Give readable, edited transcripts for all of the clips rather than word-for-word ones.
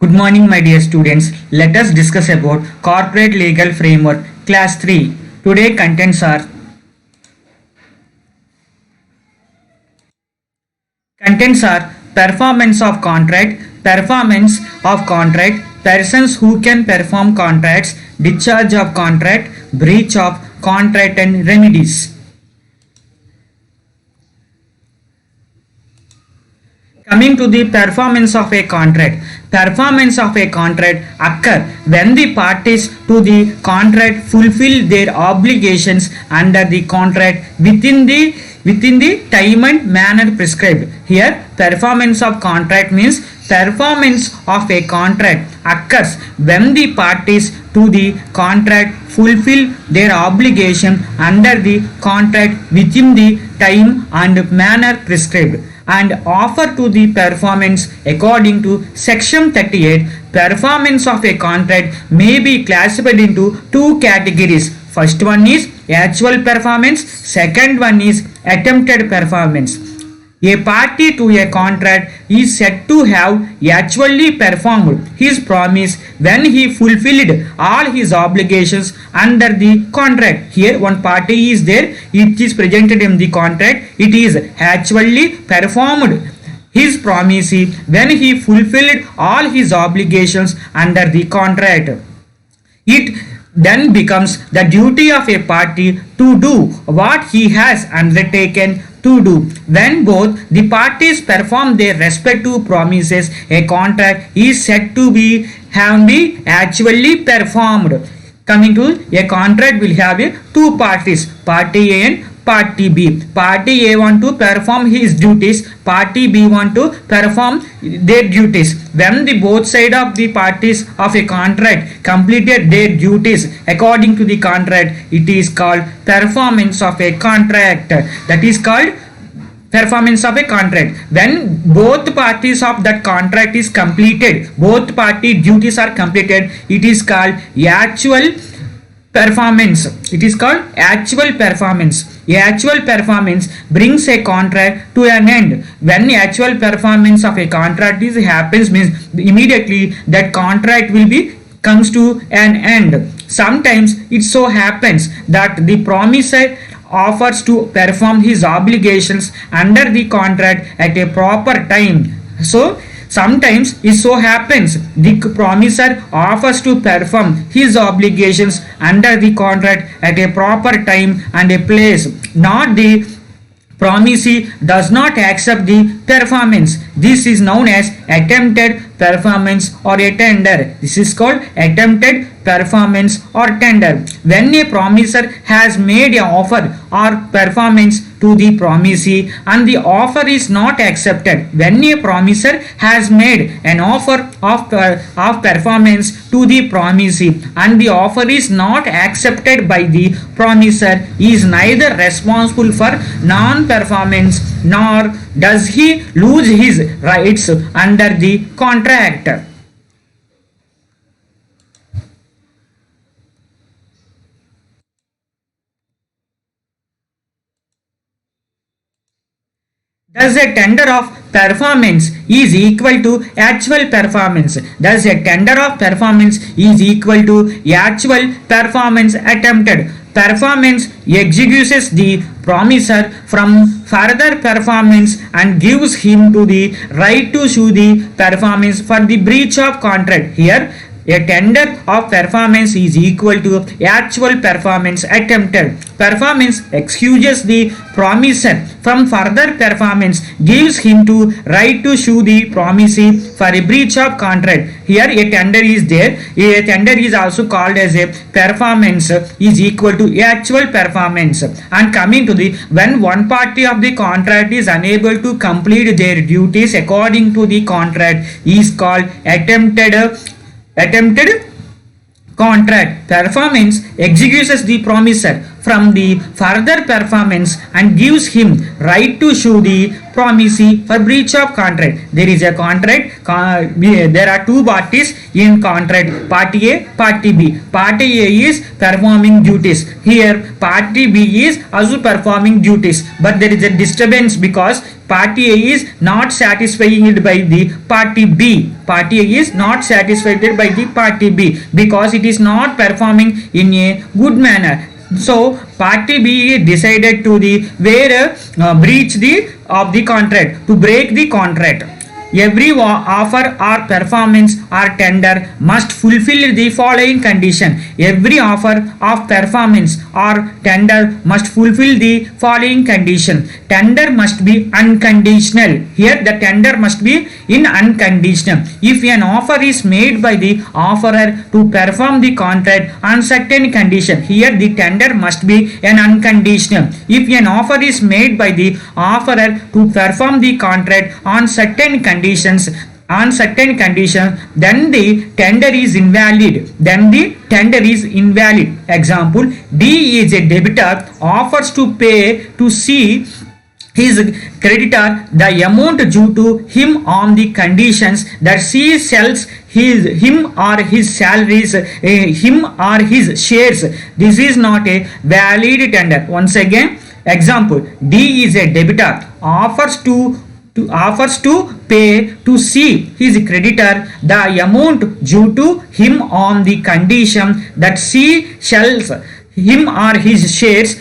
Good morning, my dear students. Let us discuss about corporate legal framework class 3. Today contents are performance of contract, persons who can perform contracts, discharge of contract, breach of contract and remedies. Coming to the performance of a contract. Performance of a contract occur when the parties to the contract fulfill their obligations under the contract within the time and manner prescribed. Here, performance of contract means performance of a contract occurs when the parties to the contract fulfill their obligation under the contract within the time and manner prescribed and offer to the performance according to section 38. Performance of a contract may be classified into two categories. First one is actual performance, second one is attempted performance. A party to a contract is said to have actually performed his promise when he fulfilled all his obligations under the contract. Here one party is there, it is presented in the contract, it is actually performed his promise when he fulfilled all his obligations under the contract. It then becomes the duty of a party to do what he has undertaken to do. When both the parties perform their respective promises, a contract is said to be have been actually performed. Coming to a contract will have two parties, party A and party B. Party A want to perform his duties, party B want to perform their duties. When the both side of the parties of a contract completed their duties according to the contract, it is called performance of a contract. That is called performance of a contract. When both parties of that contract is completed, both party duties are completed, it is called actual performance. It is called actual performance. Actual performance brings a contract to an end. When actual performance of a contract is happens means immediately that contract will be comes to an end. Sometimes it so happens that the promisor offers to perform his obligations under the contract at a proper time. So sometimes it so happens the promisor offers to perform his obligations under the contract at a proper time and a place. Not the promisee does not accept the performance. This is known as attempted performance or a tender. This is called attempted performance or tender. When a promisor has made an offer or performance to the promisee and the offer is not accepted, when a promisor has made an offer of performance to the promisee and the offer is not accepted by the promisor, he is neither responsible for non-performance nor does he lose his rights under the contract. Thus a tender of performance is equal to actual performance. Thus a tender of performance is equal to actual performance attempted. Performance excuses the promisor from further performance and gives him to the right to sue the performance for the breach of contract. Here a tender of performance is equal to actual performance attempted. Performance excuses the promisor from further performance, gives him to right to sue the promisee for a breach of contract. Here a tender is there. A tender is also called as a performance is equal to actual performance. And coming to the when one party of the contract is unable to complete their duties according to the contract is called attempted contract. Performance excuses the promisor from the further performance and gives him right to sue the promisee for breach of contract. There is a contract. There are two parties in contract. Party A, Party B. Party A is performing duties. Here, Party B is also performing duties. But there is a disturbance because Party A is not satisfied by the Party B. Party A is not satisfied by the Party B because it is not performing in a good manner. So Party B decided to the breach the of the contract, to break the contract. Every offer or performance or tender must fulfill the following condition. Every offer of performance or tender must fulfill the following condition. Tender must be unconditional. Here the tender must be in unconditional. If an offer is made by the offerer to perform the contract on certain condition, here the tender must be an unconditional. If an offer is made by the offerer to perform the contract on certain conditions, then the tender is invalid. Example, D is a debtor, offers to pay to C his creditor the amount due to him on the conditions that C sells him or his salaries, him or his shares. This is not a valid tender. Once again, example, D is a debtor, offers to pay to C his creditor the amount due to him on the condition that C sells him or his shares.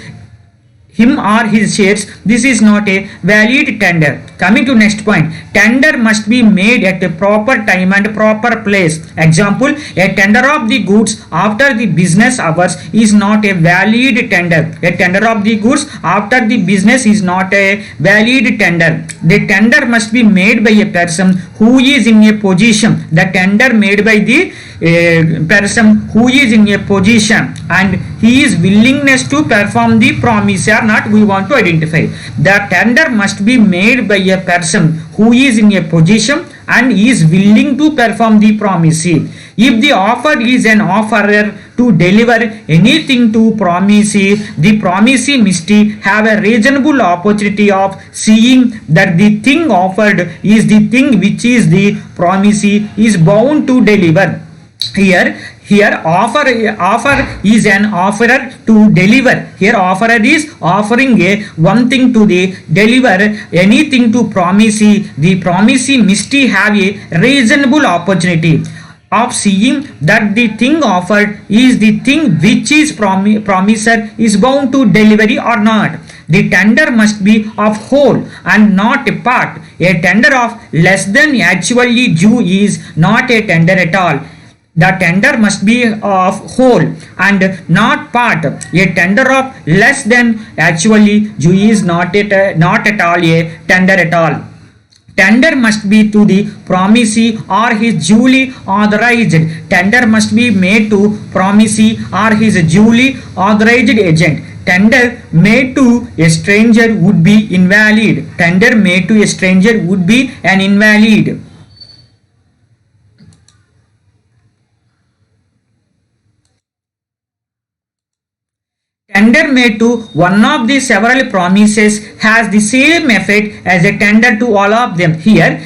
This is not a valid tender. Coming to next point, tender must be made at a proper time and proper place. Example, a tender of the goods after the business hours is not a valid tender. A tender of the goods after the business is not a valid tender. The tender must be made by a person who is in a position. The tender made by the person who is in a position and he is willingness to perform the promise or not, we want to identify. The tender must be made by a person who is in a position and is willing to perform the promise. If the offer is an offerer to deliver anything to promisee, the promisee must have a reasonable opportunity of seeing that the thing offered is the thing which is the promisee is bound to deliver. Here offer is an offerer to deliver. Here offerer is offering a one thing to the deliver anything to promisee. The promisee must have a reasonable opportunity of seeing that the thing offered is the thing which is promiser is bound to delivery or not. The tender must be of whole and not a part. A tender of less than actually due is not a tender at all. The tender must be of whole and not part. A tender of less than actually due is not at all a tender at all. Tender must be to the promisee or his duly authorized. Tender must be made to promisee or his duly authorized agent. Tender made to a stranger would be invalid. Tender made to a stranger would be an invalid. Tender made to one of the several promises has the same effect as a tender to all of them. Here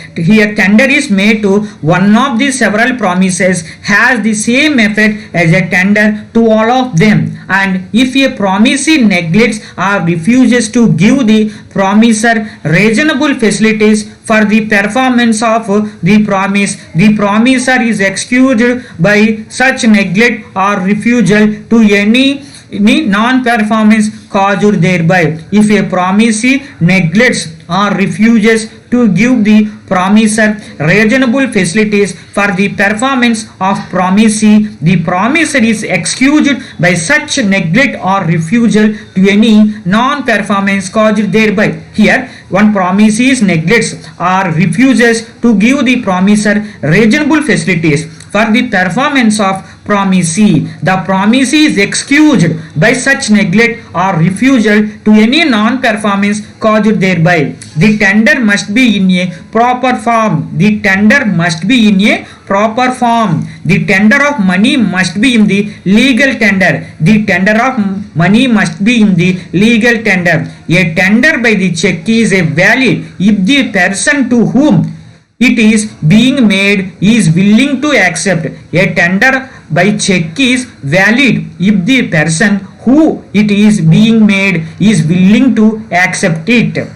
tender is made to one of the several promises has the same effect as a tender to all of them. And if a promisee neglects or refuses to give the promiser reasonable facilities for the performance of the promise, the promiser is excused by such neglect or refusal to any non-performance caused thereby. If a promisee neglects or refuses to give the promiser reasonable facilities for the performance of promisee, the promiser is excused by such neglect or refusal to any non-performance caused thereby. Here, one promisee neglects or refuses to give the promiser reasonable facilities for the performance of promisee. The promisee is excused by such neglect or refusal to any non-performance caused thereby. The tender must be in a proper form. The tender must be in a proper form. The tender of money must be in the legal tender. The tender of money must be in the legal tender. A tender by the check is a valid if the person to whom it is being made is willing to accept. A tender by check is valid if the person who it is being made is willing to accept it.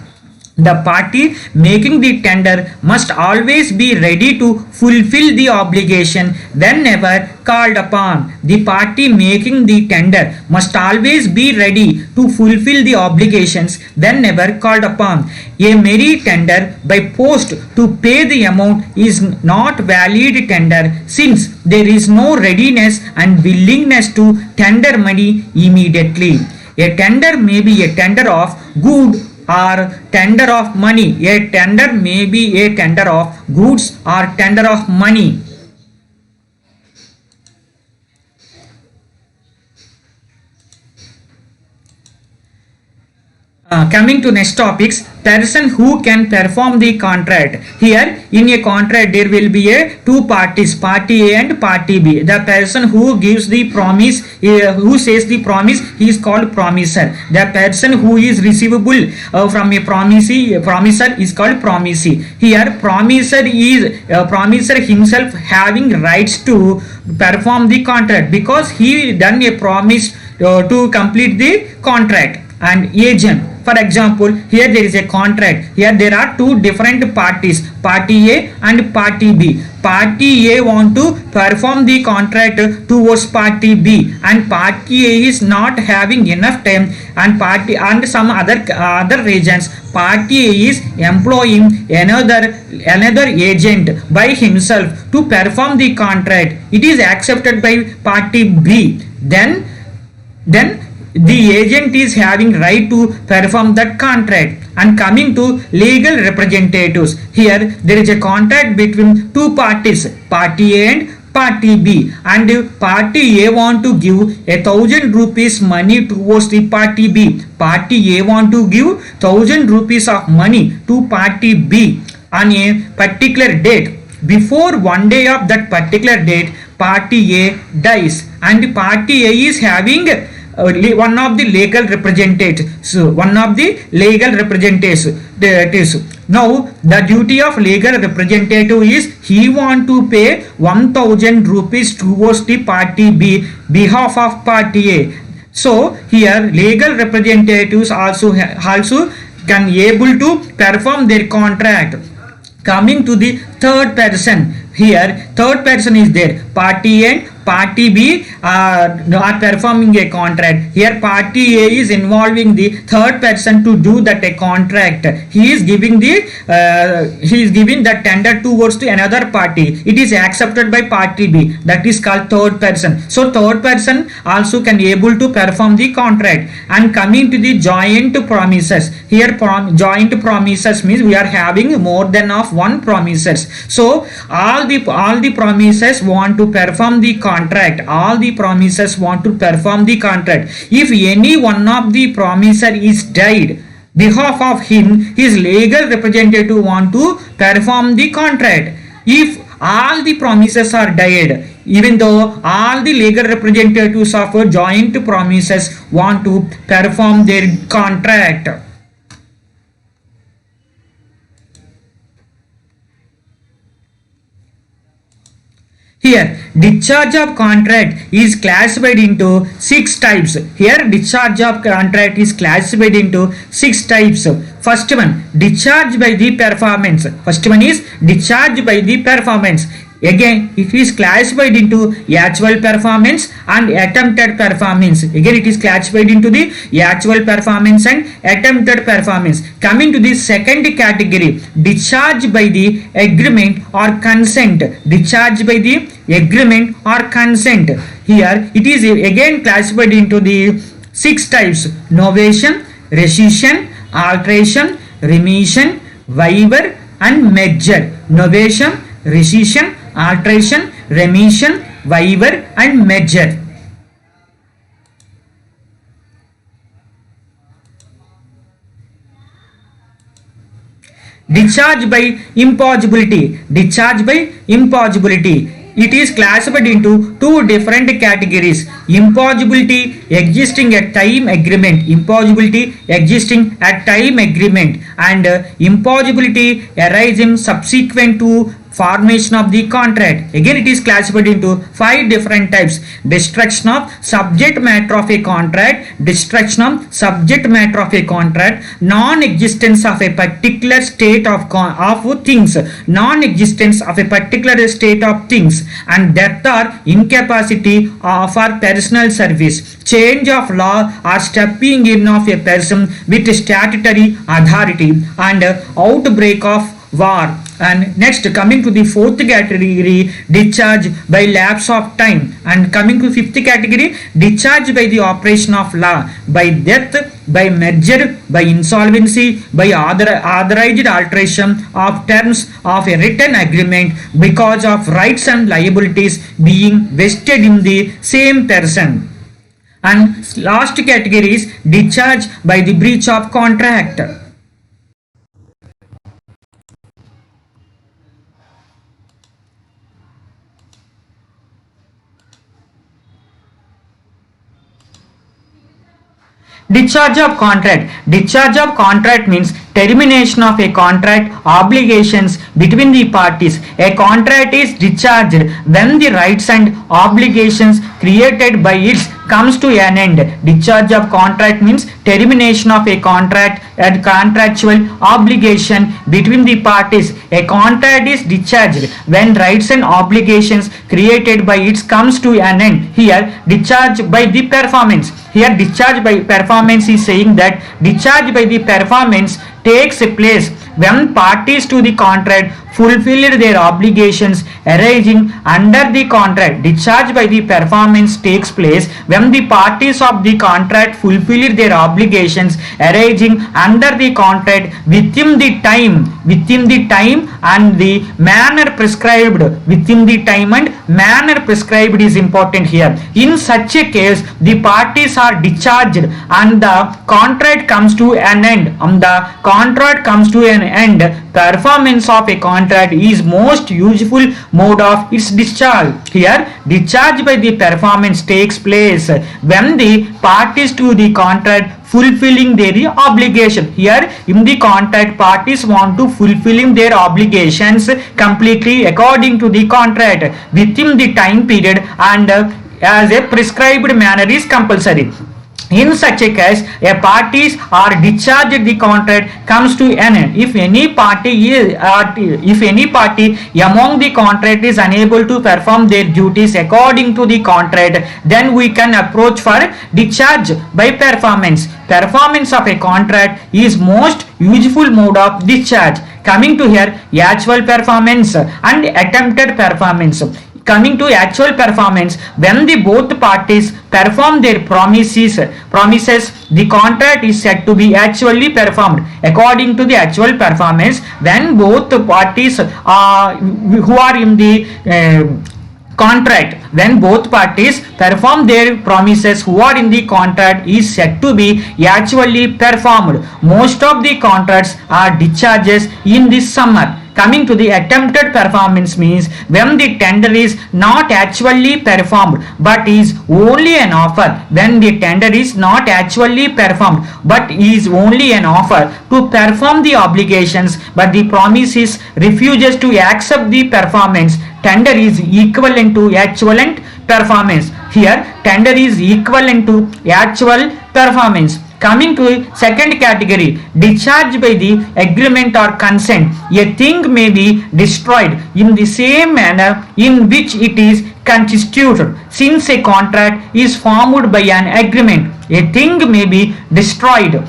The party making the tender must always be ready to fulfill the obligation whenever called upon. The party making the tender must always be ready to fulfill the obligations whenever called upon. A mere tender by post to pay the amount is not valid tender, since there is no readiness and willingness to tender money immediately. A tender may be a tender of good or tender of money. A tender may be a tender of goods or tender of money. Coming to next topics, person who can perform the contract. Here in a contract there will be a two parties, party A and party B. The person who gives the promise, who says the promise, he is called promiser. The person who is receivable from a promiser is called promisee. Here promiser is promiser himself having rights to perform the contract because he done a promise to complete the contract. And agent, for example, here there is a contract. Here there are two different parties, party A and party B. Party A want to perform the contract towards party B, and party A is not having enough time, and party and some other reasons party A is employing another agent by himself to perform the contract. It is accepted by party B. Then the agent is having right to perform that contract. And coming to legal representatives, here there is a contract between two parties, party A and party B, and party A want to give 1,000 rupees money towards the party B. Party A want to give 1,000 rupees of money to party B on a particular date. Before one day of that particular date, party A dies, and party A is having one of the legal representatives. Now the duty of legal representative is he want to pay 1,000 rupees towards the party B behalf of party A. So here legal representatives also can able to perform their contract. Coming to the third person, here third person is there, party A and party B are performing a contract. Here party A is involving the third person to do that a contract. He is giving the tender towards to another party. It is accepted by party B. That is called third person. So third person also can able to perform the contract. And coming to the joint promises. Here joint promises means we are having more than of one promises. So all the promises want to perform the contract. All the promises want to perform the contract. If any one of the promiser is died, behalf of him, his legal representative want to perform the contract. If all the promises are died, even though all the legal representatives of joint promises want to perform their contract. Here discharge of contract is classified into 6 types. Here discharge of contract is classified into 6 types. First one, discharge by the performance. First one is discharge by the performance. Again it is classified into actual performance and attempted performance. Again it is classified into the actual performance and attempted performance. Coming to the second category, discharge by the agreement or consent. Discharge by the agreement or consent. Here it is again classified into the 6 types: novation, rescission, alteration, remission, waiver and merger. Novation, rescission, alteration, remission waiver and merger. Discharge by impossibility. Discharge by impossibility. It is classified into two different categories. Impossibility existing at time agreement. Impossibility existing at time agreement and impossibility arising subsequent to formation of the contract. Again, it is classified into five different types. Destruction of subject matter of a contract, destruction of subject matter of a contract, non-existence of a particular state of things, non-existence of a particular state of things, and death or incapacity for personal service, change of law or stepping in of a person with statutory authority, and outbreak of war. And next, coming to the fourth category, discharge by lapse of time. And coming to fifth category, discharge by the operation of law, by death, by merger, by insolvency, by authorized alteration of terms of a written agreement because of rights and liabilities being vested in the same person. And last category is discharge by the breach of contract. Discharge of contract. Discharge of contract means termination of a contract obligations between the parties. A contract is discharged when the rights and obligations created by it comes to an end. Discharge of contract means termination of a contract and contractual obligation between the parties. A contract is discharged when rights and obligations created by it comes to an end. Here, discharge by the performance. Here, discharge by performance is saying that discharge by the performance takes place when parties to the contract fulfilled their obligations arising under the contract. Discharge by the performance takes place when the parties of the contract fulfilled their obligations arising under the contract within the time and the manner prescribed. Within the time and manner prescribed is important here. In such a case, the parties are discharged and the contract comes to an end. Performance of a contract is most useful mode of its discharge. Here, discharge by the performance takes place when the parties to the contract fulfilling their obligation. Here, in the contract, parties want to fulfilling their obligations completely according to the contract within the time period and as a prescribed manner is compulsory. In such a case, a parties are discharged, the contract comes to an end. If any party among the contract is unable to perform their duties according to the contract, then we can approach for discharge by performance. Performance of a contract is most useful mode of discharge. Coming to here, actual performance and attempted performance. Coming to actual performance, when the both parties perform their promises, the contract is said to be actually performed. According to the actual performance, when both parties who are in the contract, when both parties perform their promises who are in the contract is said to be actually performed. Most of the contracts are discharges in this summer. Coming to the attempted performance means when the tender is not actually performed but is only an offer. When the tender is not actually performed but is only an offer to perform the obligations but the promises refuses to accept the performance, tender is equivalent to actual performance. Here, tender is equivalent to actual performance. Coming to second category, discharge by the agreement or consent. A thing may be destroyed in the same manner in which it is constituted. Since a contract is formed by an agreement, a thing may be destroyed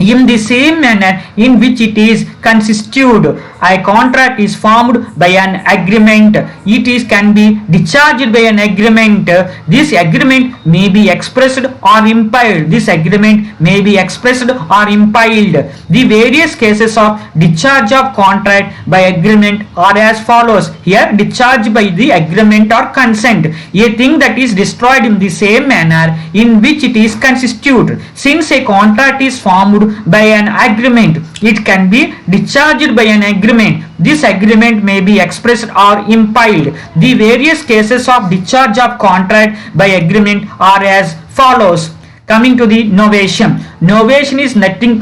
in the same manner in which it is constituted. a contract is formed by an agreement. It is can be discharged by an agreement. This agreement may be expressed or implied. This agreement may be expressed or implied. The various cases of discharge of contract by agreement are as follows. Here, discharge by the agreement or consent, a thing that is destroyed in the same manner in which it is constituted. Since a contract is formed by an agreement, it can be discharged by an agreement. This agreement may be expressed or implied. The various cases of discharge of contract by agreement are as follows. Coming to the novation. Novation is nothing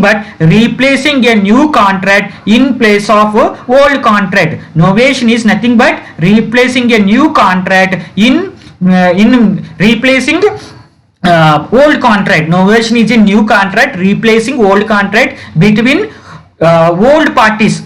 but replacing a new contract in place of old contract. Novation is nothing but replacing a new contract in replacing old contract. Novation is a new contract replacing old contract between old parties.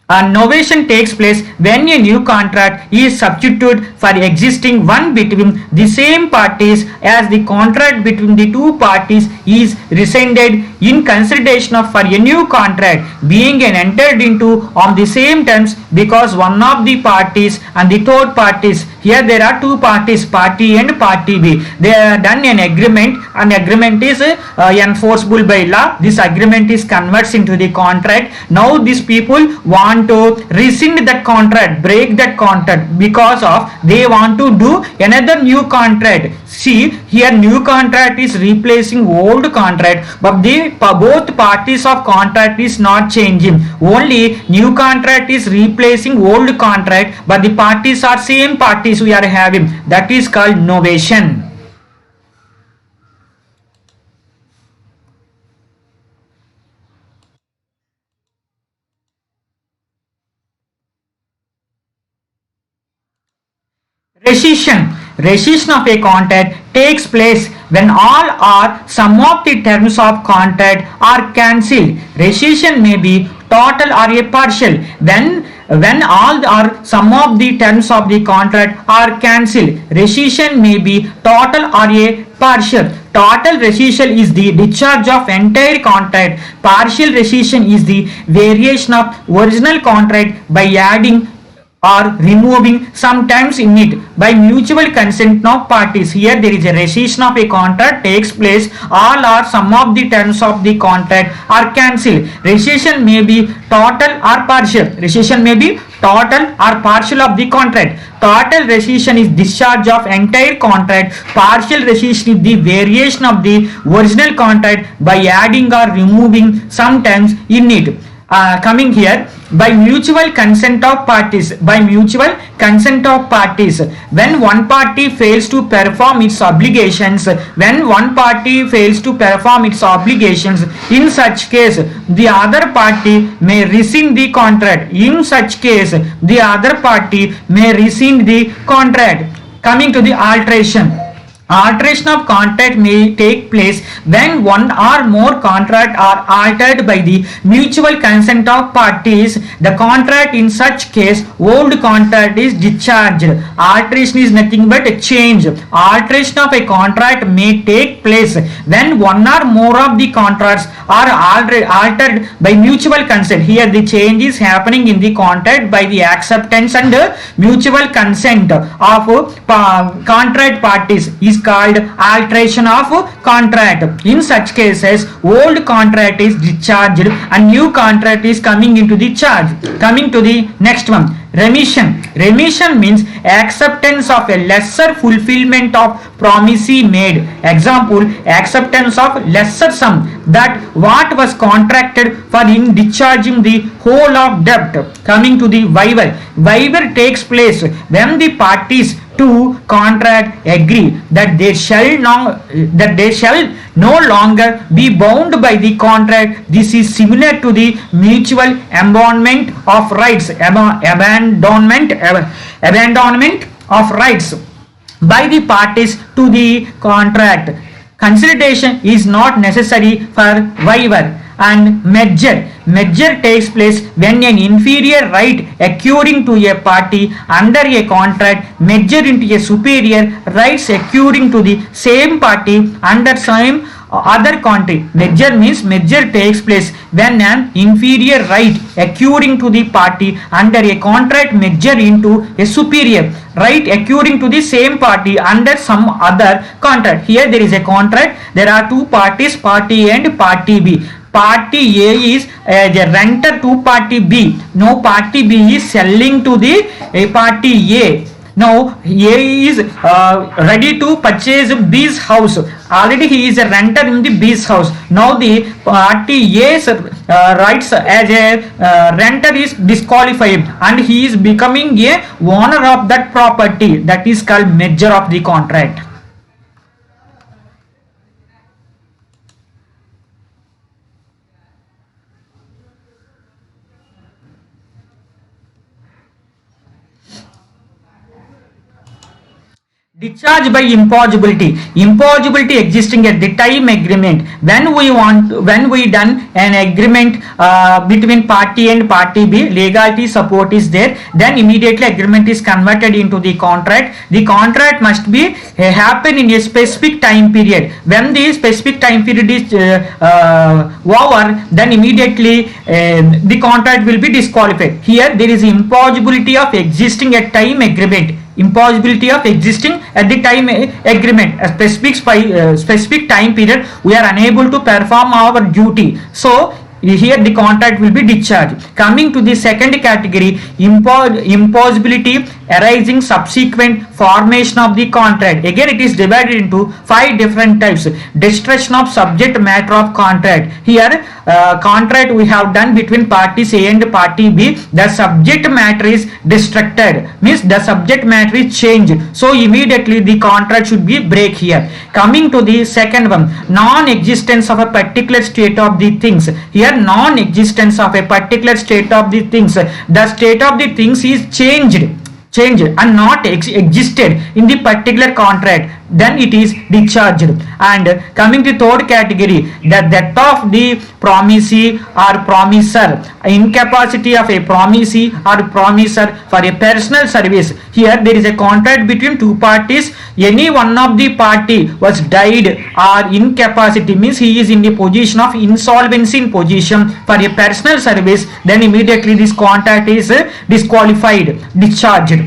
Novation takes place when a new contract is substituted for existing one between the same parties, as the contract between the two parties is rescinded in consideration of for a new contract being entered into on the same terms, because one of the parties and the third parties, here there are two parties, party A and party B, they have done an agreement, and agreement is enforceable by law. This agreement is converts into the contract. Now these people want to rescind that contract, break that contract, because of they want to do another new contract. See, here new contract is replacing old contract, but the both parties of contract is not changing. Only new contract is replacing old contract, but the parties are same parties we are having. That is called novation. Rescission. Rescission of a contract takes place when all or some of the terms of contract are cancelled. Rescission may be total or a partial. When all or some of the terms of the contract are cancelled, rescission may be total or a partial. Total rescission is the discharge of entire contract. Partial rescission is the variation of original contract by adding or removing sometimes in it by mutual consent of parties. Here there is a rescission of a contract takes place, all or some of the terms of the contract are cancelled. Rescission may be total or partial. Rescission may be total or partial of the contract. Total rescission is discharge of entire contract. Partial rescission is the variation of the original contract by adding or removing sometimes in it. Coming here, by mutual consent of parties. By mutual consent of parties, when one party fails to perform its obligations, in such case the other party may rescind the contract. In such case the other party may rescind the contract. Coming to the alteration. Alteration of contract may take place when one or more contract are altered by the mutual consent of parties. The contract in such case, old contract is discharged. Alteration is nothing but a change. Alteration of a contract may take place when one or more of the contracts are altered by mutual consent. Here the change is happening in the contract by the acceptance and mutual consent of contract parties is called alteration of contract. In such cases, old contract is discharged and new contract is coming into the charge. Coming to the next one, remission. Remission means acceptance of a lesser fulfillment of promise made. Example, acceptance of lesser sum that what was contracted for in discharging the whole of debt. Coming to the waiver. Waiver takes place when the parties to contract agree that they shall no longer be bound by the contract. This is similar to the mutual abandonment of rights, abandonment of rights by the parties to the contract. Consideration is not necessary for waiver. And merger. Merger takes place when an inferior right accruing to a party under a contract merger into a superior rights accruing to the same party under same other country. Merger means merger takes place when an inferior right accruing to the party under a contract merger into a superior right accruing to the same party under some other contract. Here there is a contract. There are two parties, party A and party B. Party A is the renter to party B. Now party B is selling to the party A. Now A is ready to purchase B's house. Already he is a renter in the B's house. Now the party A's rights as a renter is disqualified and he is becoming a owner of that property. That is called merger of the contract. Discharge by impossibility. Impossibility existing at the time agreement. When we done an agreement between party A and party B, legality support is there. Then immediately agreement is converted into the contract. The contract must be happen in a specific time period. When the specific time period is over, then immediately the contract will be disqualified. Here there is impossibility of existing at time agreement. Impossibility of existing at the time agreement, a specific time period we are unable to perform our duty, so here the contract will be discharged. Coming to the second category, impossibility arising subsequent formation of the contract. Again it is divided into 5 different types. Destruction of subject matter of contract. Here contract we have done between parties A and party B, the subject matter is destructed, means the subject matter is changed, so immediately the contract should be break here. Coming to the second one, non-existence of a particular state of the things. Here non-existence of a particular state of the things, the state of the things is changed and not existed in the particular contract, then it is discharged. And coming to third category, the death of the promisee or promiser, incapacity of a promisee or promiser for a personal service. Here there is a contract between two parties. Any one of the party was died or incapacity, means he is in the position of insolvency in position for a personal service, then immediately this contract is disqualified, discharged.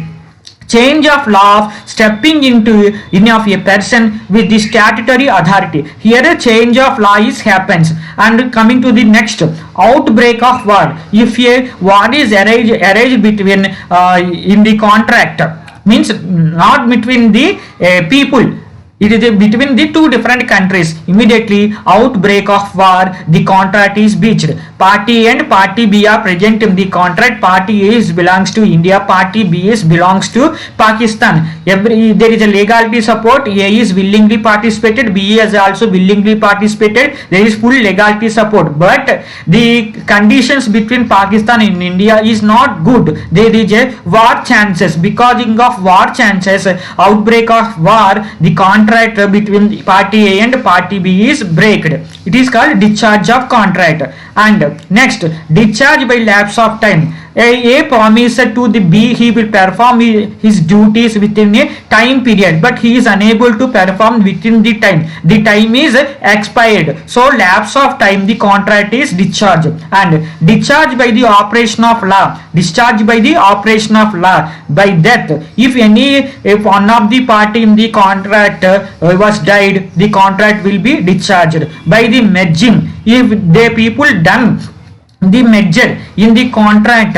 Change of law of stepping into in of a person with the statutory authority. Here a change of law is happens. And coming to the next, outbreak of war. If a war is arranged between in the contract, means not between the people, it is between the two different countries, immediately outbreak of war, the contract is breached. Party A and party B are present in the contract. Party A is belongs to India, party B is belongs to Pakistan. There is a legality support. A is willingly participated, B is also willingly participated. There is full legality support, but the conditions between Pakistan and India is not good. There is a war chances. Because of war chances, outbreak of war, the contract between party A and party B is breaked. It is called discharge of contract. And next, discharge by lapse of time. A promises to the B he will perform his duties within a time period, but he is unable to perform within the time. The time is expired, so lapse of time, the contract is discharged. And discharge by the operation of law. Discharge by the operation of law, by death. If one of the party in the contract was died, the contract will be discharged. By the merging, if the people done the merger in the contract,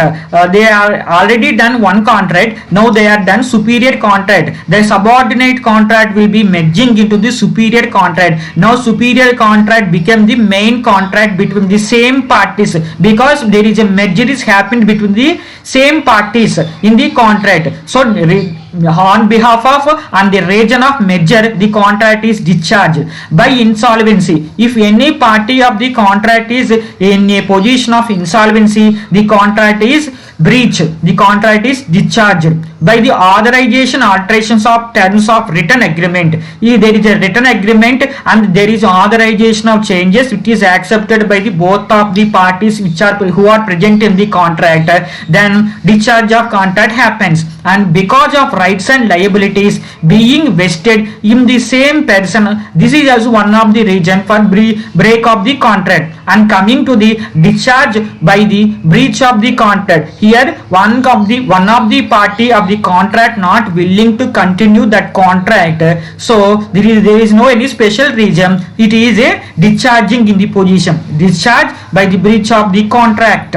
they are already done one contract, now they are done superior contract, the subordinate contract will be merging into the superior contract. Now superior contract became the main contract between the same parties, because there is a merger is happened between the same parties in the contract. So on behalf of and the region of merger, the contract is discharged. By insolvency, if any party of the contract is in a position of insolvency, the contract is breached, the contract is discharged. by the authorization alterations of terms of written agreement. If there is a written agreement and there is authorization of changes, it is accepted by the both of the parties who are present in the contract, then discharge of contract happens. And because of rights and liabilities being vested in the same person, this is also one of the reason for break of the contract. And coming to the discharge by the breach of the contract, here one of the party of the contract not willing to continue that contract, so there is no any special reason, it is a discharging in the position, discharge by the breach of the contract.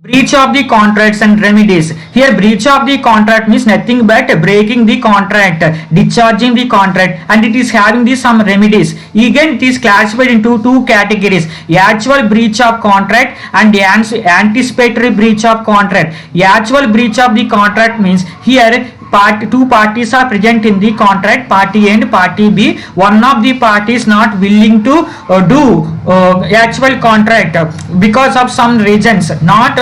Breach of the contracts and remedies. Here breach of the contract means nothing but breaking the contract, discharging the contract, and it is having the some remedies. Again it is classified into two categories: actual breach of contract and anticipatory breach of contract. Actual breach of the contract means here two parties are present in the contract, party A and party B. One of the parties not willing to do actual contract because of some reasons, not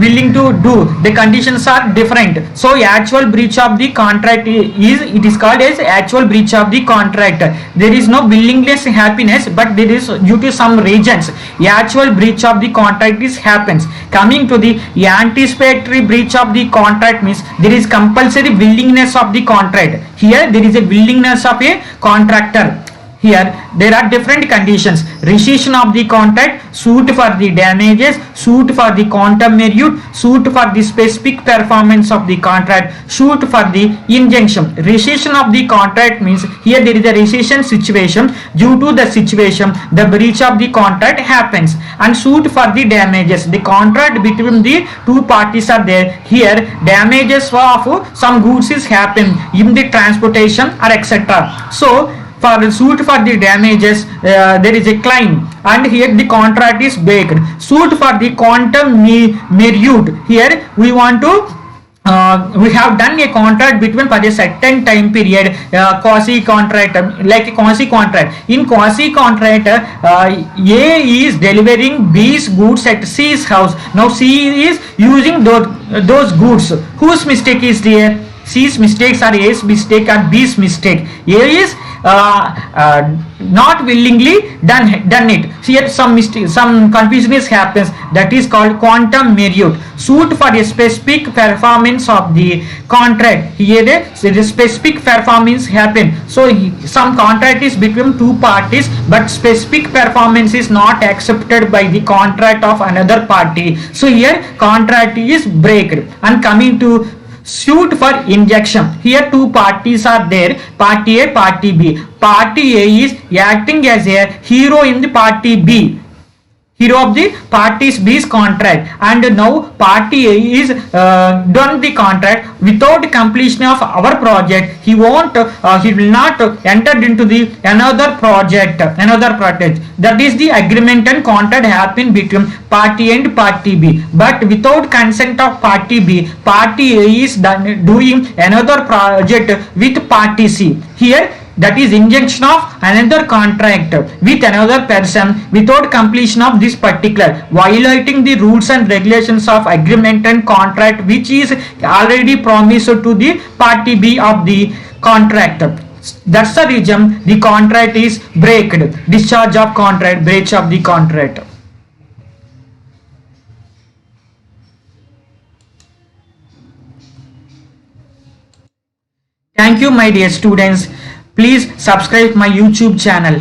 willing to do, the conditions are different. So actual breach of the contract is called as actual breach of the contract. There is no willingness, happiness, but there is due to some reasons actual breach of the contract is happens. Coming to the anticipatory breach of the contract means there is compulsory willingness of the contract. Here there is a willingness of a contractor. Here there are different conditions: rescission of the contract, suit for the damages, suit for the quantum merit, suit for the specific performance of the contract, suit for the injunction. Rescission of the contract means here there is a rescission situation. Due to the situation, the breach of the contract happens. And suit for the damages, the contract between the two parties are there. Here damages of some goods is happen in the transportation or etc. So for the suit for the damages, there is a claim, and here the contract is breaked. Suit for the quantum merit, here we want to we have done a contract between for a certain time period, quasi contract, like a quasi contract. In quasi contract, A is delivering B's goods at C's house. Now C is using those goods. Whose mistake is there? C's mistakes or A's mistake or B's mistake? A is not willingly done it. Here some mistake, some confusion is happens. That is called quantum merit. Suit for a specific performance of the contract. Here the specific performance happen. So some contract is between two parties, but specific performance is not accepted by the contract of another party. So here contract is breaked. And coming to suit for injunction, here two parties are there, party A, party B. Party A is acting as a hero in the party B, hero of the parties B's contract, and now party A is done the contract without completion of our project. He will not enter into the another project. That is the agreement and contract happen between party A and party B, but without consent of party B, party A is doing another project with party C. Here that is injunction of another contract with another person without completion of this particular, violating the rules and regulations of agreement and contract which is already promised to the party B of the contract. That's the reason the contract is breaked. Discharge of contract, breach of the contract. Thank you, my dear students. Please subscribe my YouTube channel.